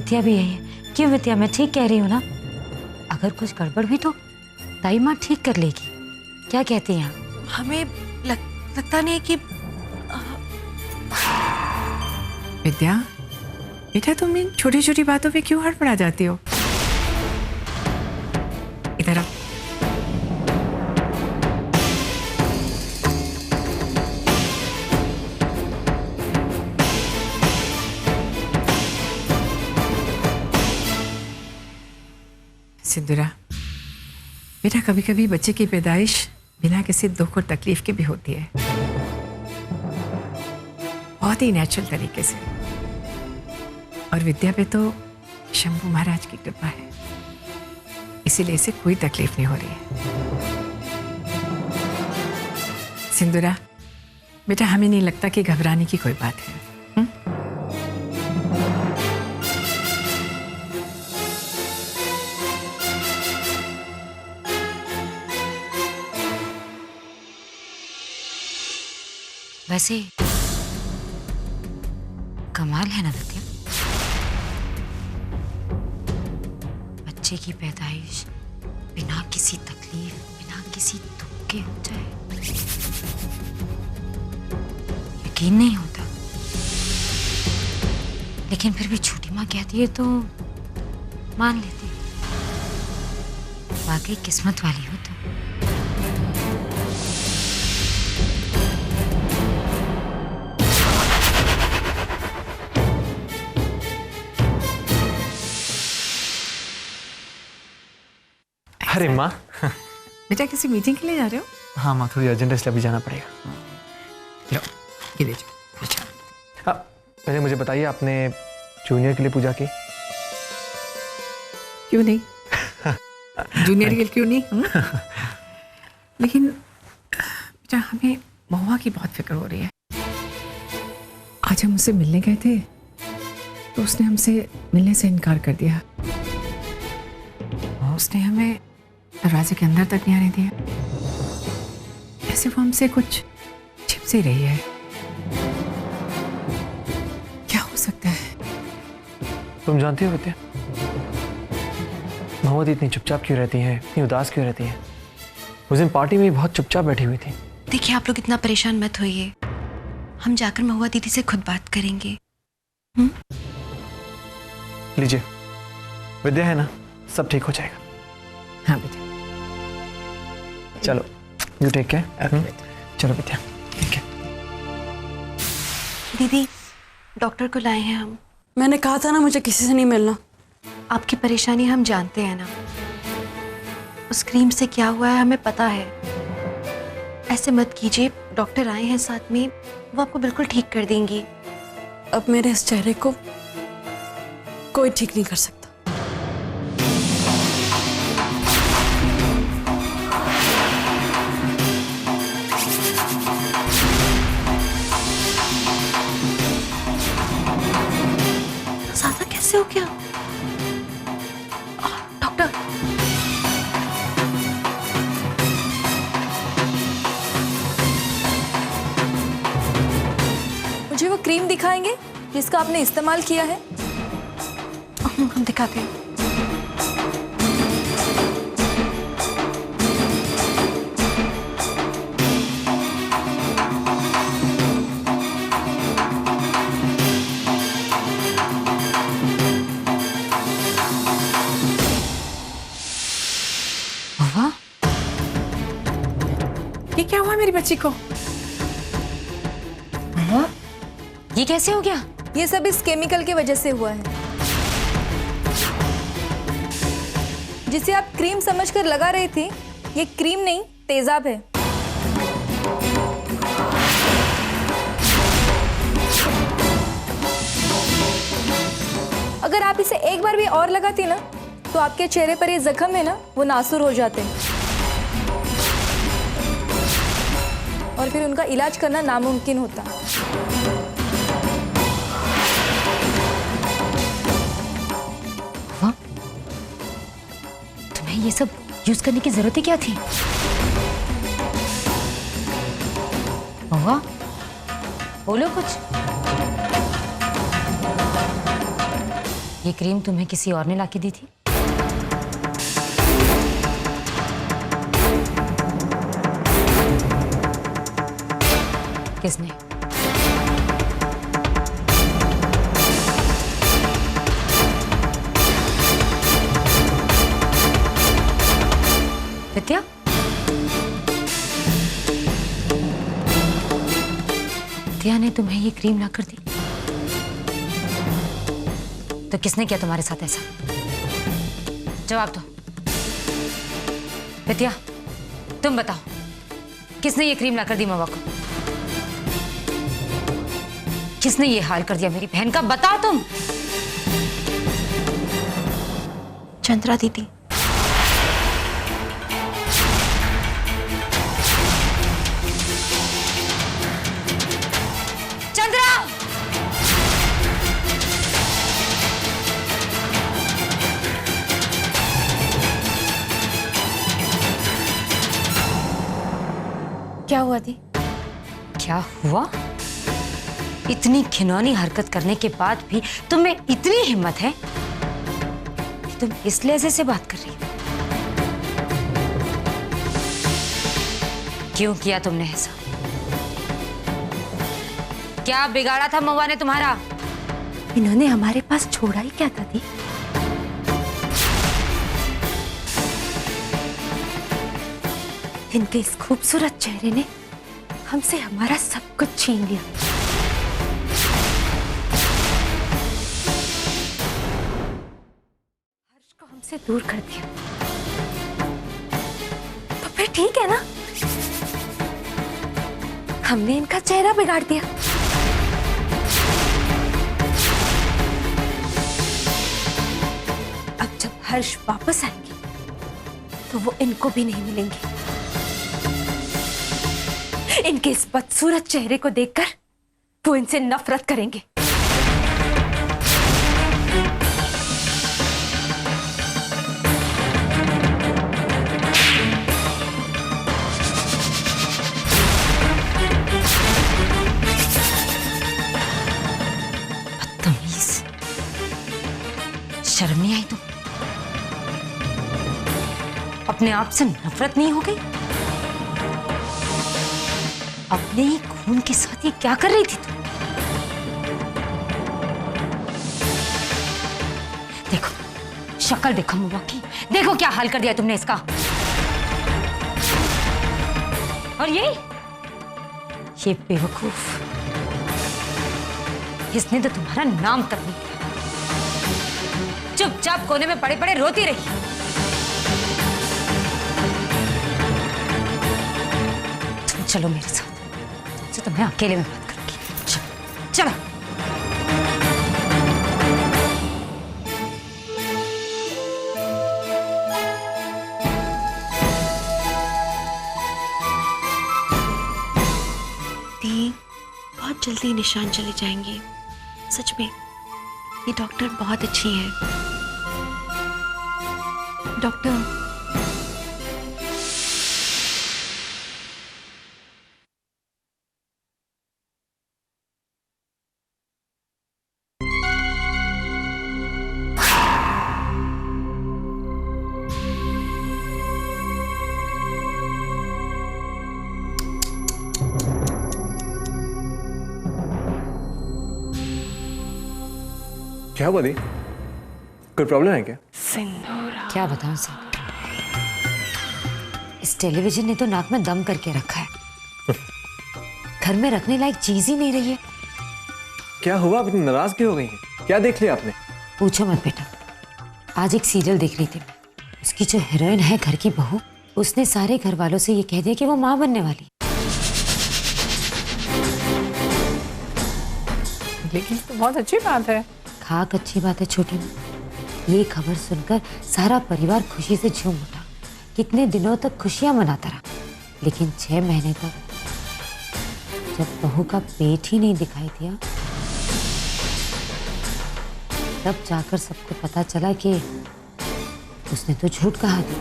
विद्या भी यही है। क्यों विद्या, मैं ठीक कह रही हूँ ना? अगर कुछ गड़बड़ हुई तो ताई माँ ठीक कर लेगी। क्या कहती हैं आप? हमें लगता नहीं कि विद्या, बेटा तुम इन छोटी छोटी बातों पे क्यों हड़बड़ा जाती हो? इधर आओ। सिंदूरा, बेटा कभी कभी बच्चे की पैदाइश बिना किसी दुख और तकलीफ के भी होती है, बहुत ही नेचुरल तरीके से। और विद्या पे तो शंभू महाराज की कृपा है, इसीलिए इसे कोई तकलीफ नहीं हो रही है। सिंदूरा बेटा, हमें नहीं लगता कि घबराने की कोई बात है। वैसे कमाल है ना विद्या, बच्चे की पैदाइश बिना किसी तकलीफ, बिना किसी दुख के हो जाए। यकीन नहीं होता, लेकिन फिर भी छोटी माँ कहती है तो मान लेती। वाकई किस्मत वाली हो तो। अरे माँ। बेटा किसी मीटिंग के लिए जा रहे हो? हाँ माँ, थोड़ी अर्जेंट है इसलिए अभी जाना पड़ेगा। लो ये ले जाओ। अच्छा पहले मुझे बताइए, आपने जूनियर के लिए पूजा की? क्यों नहीं? जूनियर के लिए क्यों नहीं? लेकिन बेटा हमें महुआ की बहुत फिक्र हो रही है। आज हम उससे मिलने गए थे तो उसने हमसे मिलने से इनकार कर दिया। उसने हमें दरवाजे के अंदर तक नहीं आने दिया। ऐसे वो हमसे कुछ छिप से रही है। क्या हो सकता है? तुम जानती हो विद्या, महुआ दी इतनी चुपचाप क्यों रहती है, इतनी उदास क्यों रहती है? उस दिन पार्टी में बहुत चुपचाप बैठी हुई थी। देखिए, आप लोग इतना परेशान मत होइए, हम जाकर महुआ दीदी से खुद बात करेंगे। लीजिए, विद्या है ना, सब ठीक हो जाएगा। हाँ बेटा, चलो यू टेक केयर। चलो विद्या, ठीक है। दीदी, डॉक्टर को लाए हैं हम। मैंने कहा था ना मुझे किसी से नहीं मिलना। आपकी परेशानी हम जानते हैं ना, उस क्रीम से क्या हुआ है हमें पता है। ऐसे मत कीजिए, डॉक्टर आए हैं साथ में, वो आपको बिल्कुल ठीक कर देंगी। अब मेरे इस चेहरे को कोई ठीक नहीं कर सकता। ज्यादा कैसे हो गया? डॉक्टर, मुझे वो क्रीम दिखाएंगे जिसका आपने इस्तेमाल किया है? हम दिखाते हैं। महुआ, ये क्या हुआ मेरी बच्ची को? महुआ, ये कैसे हो गया? ये सब इस केमिकल की वजह से हुआ है, जिसे आप क्रीम समझकर लगा रही थी। ये क्रीम नहीं, तेजाब है। अगर आप इसे एक बार भी और लगाती ना, तो आपके चेहरे पर ये जख्म है ना, वो नासूर हो जाते हैं और फिर उनका इलाज करना नामुमकिन होता। महुआ, तुम्हें ये सब यूज करने की जरूरत ही क्या थी? महुआ, बोलो कुछ। ये क्रीम तुम्हें किसी और ने लाके दी थी? किसने? विद्या? विद्या ने तुम्हें ये क्रीम लाकर दी? तो किसने किया तुम्हारे साथ ऐसा? जवाब दो। विद्या, तुम बताओ, किसने ये क्रीम लाकर दी मवा को? किसने ये हाल कर दिया मेरी बहन का? बताओ तुम। चंद्रा दीदी। चंद्रा! क्या हुआ दी? क्या हुआ? इतनी घिनौनी हरकत करने के बाद भी तुम्हें इतनी हिम्मत है कि तुम इस लहजे से बात कर रही हो? क्यों किया तुमने ऐसा? क्या बिगाड़ा था मवा ने तुम्हारा? इन्होंने हमारे पास छोड़ा ही क्या था दी? इनके इस खूबसूरत चेहरे ने हमसे हमारा सब कुछ छीन लिया। हर्ष को हमसे दूर कर दिया। तो फिर ठीक है ना? हमने इनका चेहरा बिगाड़ दिया। अब जब हर्ष वापस आएंगे तो वो इनको भी नहीं मिलेंगे। इनके इस बदसूरत चेहरे को देखकर वो इनसे नफरत करेंगे। बदतमीज, शर्म नहीं आई तुम? अपने आप से नफरत नहीं हो गई? अपने ही खून के साथ ये क्या कर रही थी तुम? देखो, शक्ल देखो मुआ की, देखो क्या हाल कर दिया तुमने इसका। और ये बेवकूफ, इसने तो तुम्हारा नाम तक नहीं लिया। चुपचाप कोने में पड़े पड़े रोती रही। तुम चलो मेरे साथ, तो मैं अकेले में बात करूंगी। चलो चलो। दी, बहुत जल्दी निशान चले जाएंगे। सच में ये डॉक्टर बहुत अच्छी है। डॉक्टर, क्या हुआ दी? कोई प्रॉब्लम है क्या? क्या बताऊं सर, इस टेलीविजन ने तो नाक में दम करके रखा है। घर में रखने लायक चीज ही नहीं रही है। क्या हुआ? आप इतनी नाराज क्यों हो गई हैं? क्या देख लिया आपने? पूछो मत बेटा, आज एक सीरियल देख रही थी मैं। उसकी जो हीरोइन है घर की बहू, उसने सारे घर वालों से ये कह दिया कि वो माँ बनने वाली। लेकिन तो बहुत अच्छी बात है। खाक अच्छी बात है छोटी माँ। ये खबर सुनकर सारा परिवार खुशी से झूम उठा। कितने दिनों तक खुशियां मनाता रहा, लेकिन 6 महीने तक जब बहू का पेट ही नहीं दिखाई दिया, तब जाकर सबको पता चला कि उसने तो झूठ कहा था।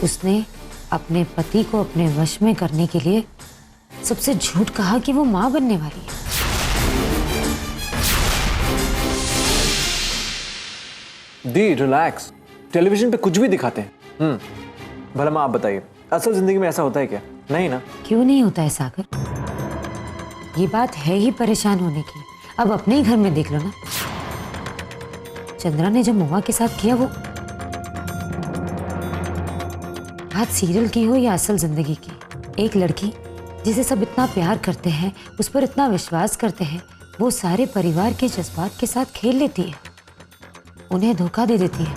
उसने अपने पति को अपने वश में करने के लिए सबसे झूठ कहा कि वो मां बनने वाली है। दी रिलैक्स, टेलीविजन पे कुछ भी दिखाते हैं। भला माँ आप बताइए, असल जिंदगी में ऐसा होता है क्या? नहीं ना। क्यों नहीं होता है सागर? ये बात है ही परेशान होने की। अब अपने ही घर में देख लो ना, चंद्रा ने जो महुआ के साथ किया, वो बात सीरियल की हो या असल जिंदगी की, एक लड़की जिसे सब इतना प्यार करते हैं, उस पर इतना विश्वास करते हैं, वो सारे परिवार के जज्बात के साथ खेल लेती है, उन्हें धोखा दे देती है।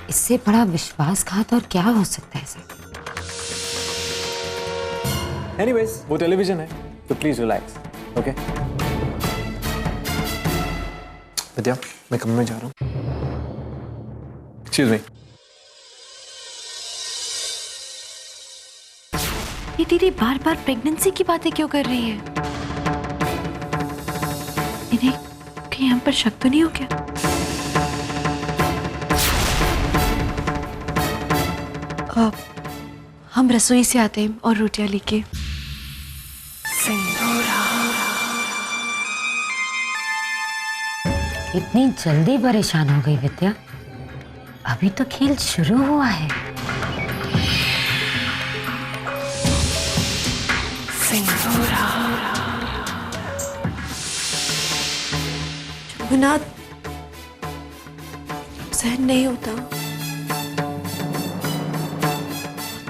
इससे बड़ा विश्वासघात और क्या हो सकता है सर? एनीवेज, वो टेलीविजन है, तो प्लीज रिलैक्स, ओके? विद्या, मैं कमरे में जा रहा हूँ। Excuse me. ये दीदी बार बार प्रेगनेंसी की बातें क्यों कर रही है? इन्हें कहीं हम पर शक तो नहीं हो गया? हम रसोई से आते हैं और रोटियां लेके। इतनी जल्दी परेशान हो गई विद्या? अभी तो खेल शुरू हुआ है। जमुना, सहन नहीं होता,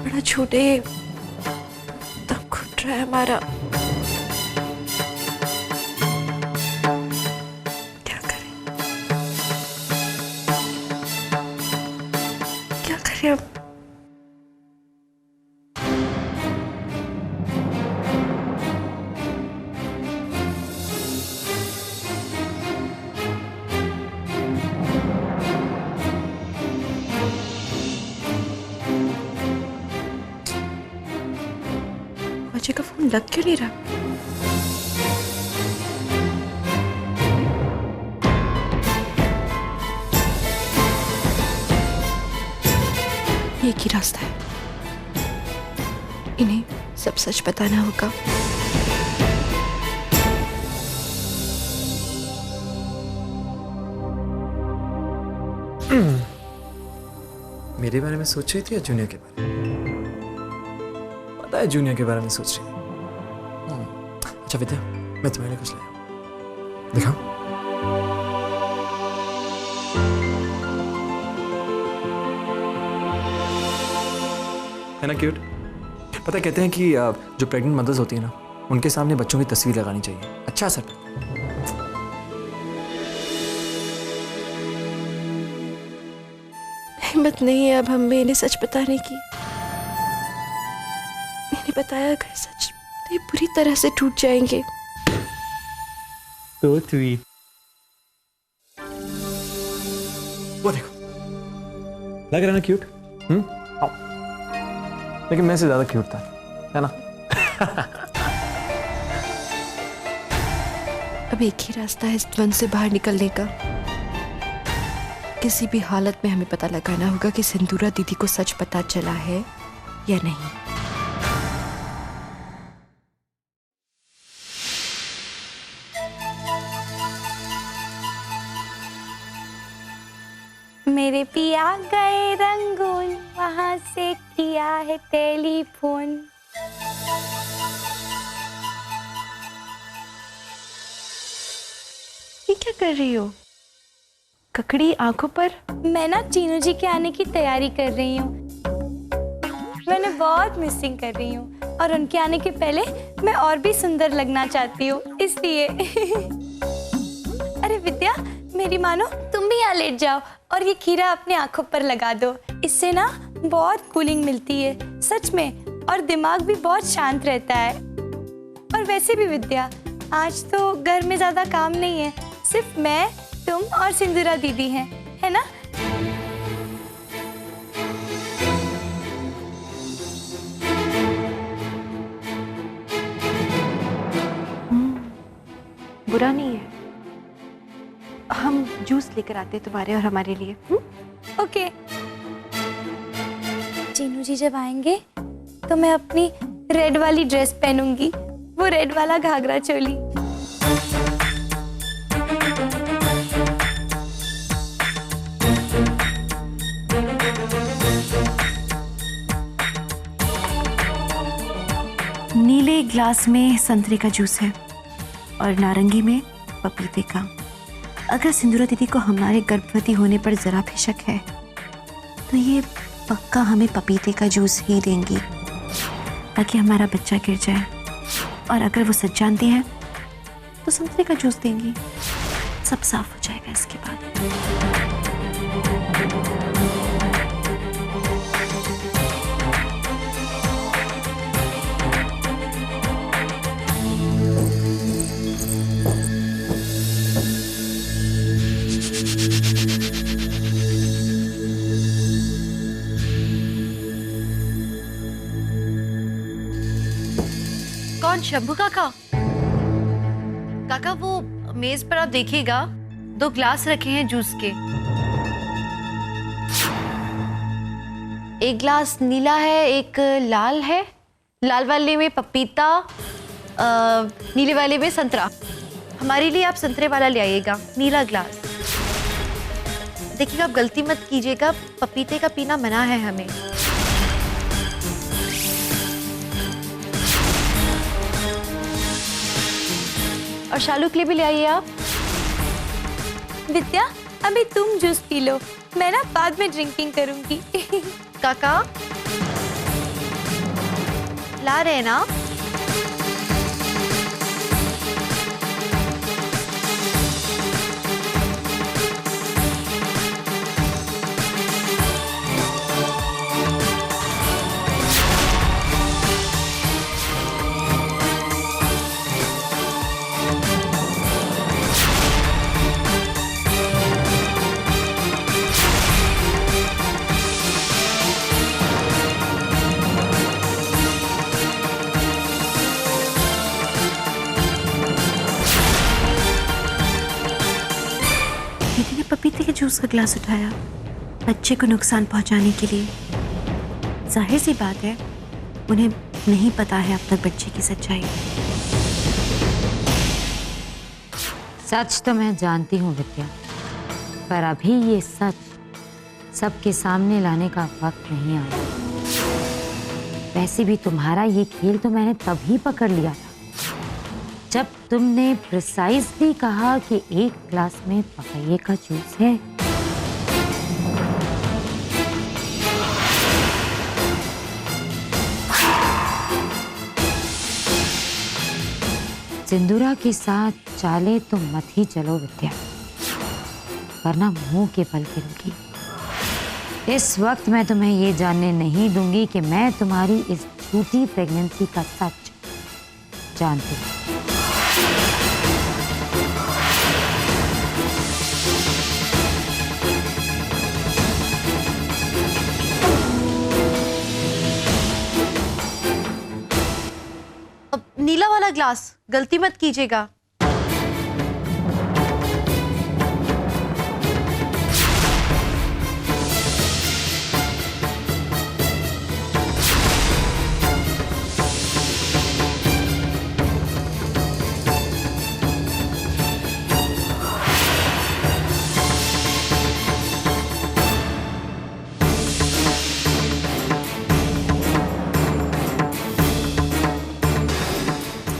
बड़ा छोटे दम घुट रहा है हमारा। क्या करें, क्या करें अब? अजय का फोन लग क्यों नहीं रहा? ये एक ही रास्ता है, इन्हें सब सच बताना होगा। मेरे बारे में सोच रही थी या जूनियर के बारे में? पता है जूनियर के बारे में सोच रही थी। अच्छा विद्या, मैं तुम्हारे लिए कुछ लाया, दिखाऊं? है ना क्यूट? पता है कहते हैं कि जो प्रेग्नेंट मदर्स होती है ना, उनके सामने बच्चों की तस्वीर लगानी चाहिए, अच्छा असर पड़ता है। हिम्मत नहीं है अब हम में इन्हें सच बताने की। मैंने बताया अगर सच तो ये पूरी तरह से टूट जाएंगे। तो स्वीट। वो देखो, लग रहा है ना क्यूट? आओ। लेकिन मैं से ज्यादा क्यूट था, है ना? अब एक ही रास्ता है इस द्वंद से बाहर निकलने का। किसी भी हालत में हमें पता लगाना होगा कि सिंदूरा दीदी को सच पता चला है या नहीं। मेरे पिया गए रंगून, वहां से किया है टेलीफोन। ये क्या कर रही हो? ककड़ी आंखों पर? मैं ना चीनू जी के आने की तैयारी कर रही हूँ। मैं उन्हें बहुत मिसिंग कर रही हूँ और उनके आने के पहले मैं और भी सुंदर लगना चाहती हूँ, इसलिए। अरे विद्या, मेरी मानो तुम भी यहाँ लेट जाओ और ये खीरा अपने आंखों पर लगा दो। इससे ना बहुत कूलिंग मिलती है सच में, और दिमाग भी बहुत शांत रहता है। और वैसे भी विद्या, आज तो घर में ज्यादा काम नहीं है, सिर्फ मैं, तुम और सिंदूरा दीदी हैं, है ना? बुरा नहीं है, हम जूस लेकर आते हैं तुम्हारे और हमारे लिए। ओके। चीनू जी जब आएंगे तो मैं अपनी रेड वाली ड्रेस पहनूंगी, वो रेड वाला घाघरा चोली। एक ग्लास में संतरे का जूस है और नारंगी में पपीते का। अगर सिंदूरा दीदी को हमारे गर्भवती होने पर जरा भी शक है तो ये पक्का हमें पपीते का जूस ही देंगी ताकि हमारा बच्चा गिर जाए, और अगर वो सच जानती हैं तो संतरे का जूस देंगी। सब साफ हो जाएगा इसके बाद। कौन? शंभू काका? काका वो मेज पर आप देखिएगा, 2 ग्लास रखे हैं जूस के। एक ग्लास नीला है, एक लाल है। लाल वाले में पपीता, नीले वाले में संतरा। हमारे लिए आप संतरे वाला ले आइएगा, नीला ग्लास। देखिएगा, आप गलती मत कीजिएगा, पपीते का पीना मना है हमें। और शालू के लिए भी ले आइए आप। विद्या, अभी तुम जूस पी लो, मैं ना बाद में ड्रिंकिंग करूंगी। काका ला रहे हैं ना? दीदी ने पपीते के जूस का ग्लास उठाया बच्चे को नुकसान पहुंचाने के लिए। जाहिर सी बात है उन्हें नहीं पता है अब तक बच्चे की सच्चाई। सच तो मैं जानती हूँ विद्या, पर अभी ये सच सबके सामने लाने का वक्त नहीं आया। वैसे भी तुम्हारा ये खेल तो मैंने तभी पकड़ लिया था जब तुमने प्रिसाइजली कहा कि एक ग्लास में पपैये का जूस है। सिंदूरा के साथ चाले तो मत ही चलो विद्या, वरना मुंह के बल गिरोगी। इस वक्त मैं तुम्हें ये जानने नहीं दूंगी कि मैं तुम्हारी इस झूठी प्रेगनेंसी का सच जानती हूँ। अब नीला वाला ग्लास, गलती मत कीजिएगा।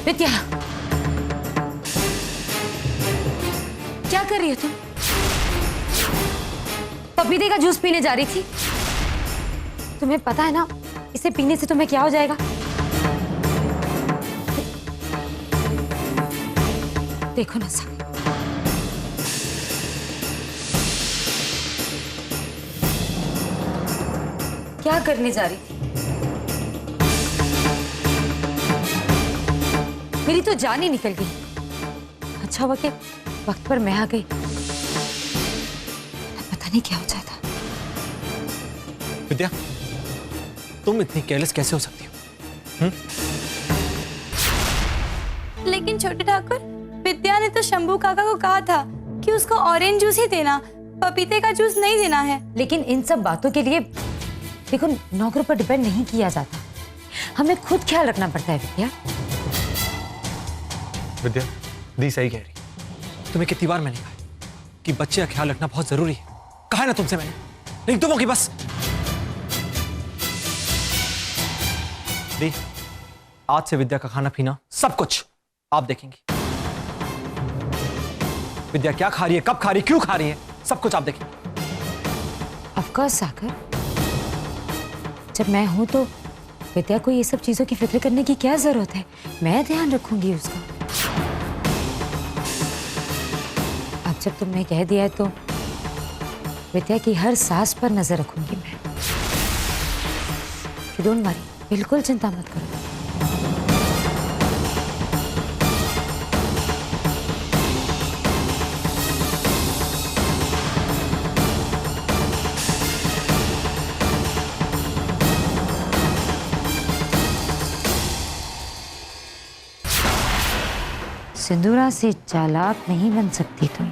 विद्या, क्या कर रही हो तुम? पपीते का जूस पीने जा रही थी। तुम्हें पता है ना इसे पीने से तुम्हें क्या हो जाएगा? देखो ना सब। क्या करने जा रही थी? मेरी तो जान ही निकल गई। अच्छा हुआ कि वक्त पर मैं आ गई, पता नहीं क्या हो जाता। विद्या, तुम इतनी केयरलेस कैसे हो सकती हो? लेकिन छोटे ठाकुर, विद्या ने तो शंभू काका को कहा था कि उसको ऑरेंज जूस ही देना, पपीते का जूस नहीं देना है। लेकिन इन सब बातों के लिए देखो नौकरों पर डिपेंड नहीं किया जाता, हमें खुद ख्याल रखना पड़ता है विद्या। विद्या, दी सही कह रही। तुम्हें कितनी बार मैंने कहा कि बच्चे का ख्याल रखना बहुत जरूरी है। कहा ना तुमसे मैंने, लेकिन तुम होगी बस। दी, आज से विद्या का खाना पीना सब कुछ आप देखेंगी। विद्या क्या खा रही है, कब खा रही है, क्यों खा रही है, सब कुछ आप देखेंगी। ऑफ कोर्स सागर, जब मैं हूं तो विद्या को ये सब चीजों की फिक्र करने की क्या जरूरत है? मैं ध्यान रखूंगी उसका। अब जब तुमने कह दिया है तो विद्या की हर सांस पर नजर रखूंगी मैं। डोंट वरी, बिल्कुल चिंता मत करो। सिंदूरा से चालाक नहीं बन सकती तुम।